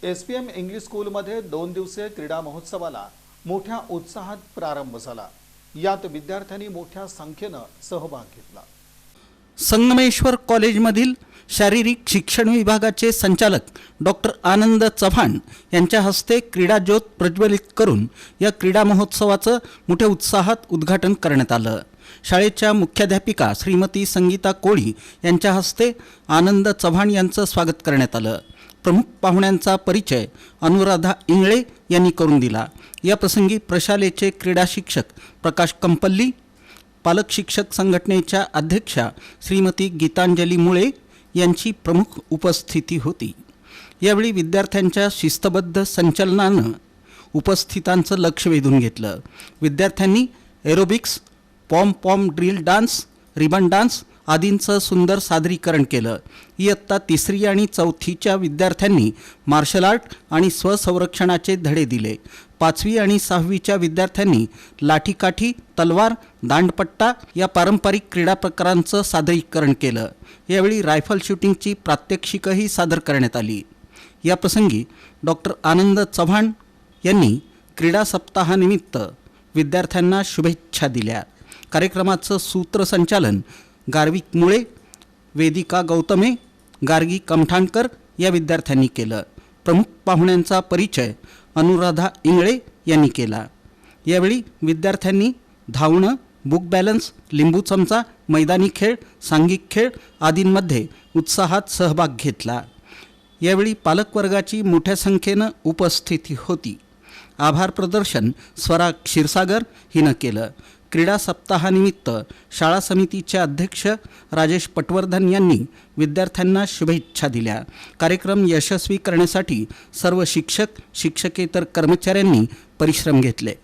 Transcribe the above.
SPM English स्कूलमध्ये 2 दिवसीय क्रीडा महोत्सवाला मोठ्या उत्साहात प्रारंभ झाला। यात विद्यार्थ्यांनी मोठ्या संख्येने सहभाग घेतला। संगमेश्वर कॉलेजमधील शारीरिक शिक्षण विभागाचे संचालक डॉक्टर आनंद चव्हाण यांच्या हस्ते क्रीडा ज्योत प्रज्वलित करून या क्रीडा महोत्सवाचं मोठ्या उत्साहात उद्घाटन करण्यात आलं। शाळेच्या मुख्याध्यापिका श्रीमती संगीता कोळी यांच्या हस्ते आनंद चव्हाण यांचं स्वागत करण्यात आलं। प्रमुख पाहुण्यांचा परिचय अनुराधा इंगळे यांनी करून दिला। या प्रसंगी प्रशालेचे क्रीडा शिक्षक प्रकाश कंपल्ली, पालक शिक्षक संघटनेच्या अध्यक्षा श्रीमती गीतांजली मुळे यांची प्रमुख उपस्थिती होती। यावेळी विद्यार्थ्यांच्या शिस्तबद्ध संचलनानं उपस्थितांचं लक्ष वेधून घेतलं। विद्यार्थ्यांनी aerobics, pom pom drill dance, ribbon dance आदींचं सुंदर सादरीकरण केलं। इयत्ता 3री आणि 4थीच्या विद्यार्थ्यांनी मार्शल आर्ट आणि स्वसंरक्षणाचे धडे दिले। 5वी आणि 6वीच्या विद्यार्थ्यांनी लाठीकाठी, तलवार, दांडपट्टा या पारंपरिक क्रीडा प्रकारांचं सादरीकरण केलं। यावेळी रायफल शूटिंगची प्रात्यक्षिकही सादर करण्यात आली। या प्रसंगी डॉक्टर आनंद चव्हाण यांनी क्रीडा सप्ताहानिमित्त विद्यार्थ्यांना शुभेच्छा दिल्या। कार्यक्रमाचं सूत्रसंचालन गार्विक मुळे, वेदिका गौतमे, गार्गी कमठाणकर या विद्यार्थ्यांनी केलं। प्रमुख पाहुण्यांचा परिचय अनुराधा इंगळे यांनी केला। यावेळी विद्यार्थ्यांनी धावणं, बुक बॅलन्स, लिंबू चमचा, मैदानी खेळ, सांघिक खेळ आदींमध्ये उत्साहात सहभाग घेतला। यावेळी पालकवर्गाची मोठ्या संख्येनं उपस्थिती होती। आभार प्रदर्शन स्वरा क्षीरसागर हिनं केलं। क्रीडा सप्ताहानिमित्त शाळा समितीचे अध्यक्ष राजेश पटवर्धन यांनी विद्यार्थ्यांना शुभेच्छा दिल्या। कार्यक्रम यशस्वी करण्यासाठी सर्व शिक्षक, शिक्षकेतर कर्मचाऱ्यांनी परिश्रम घेतले।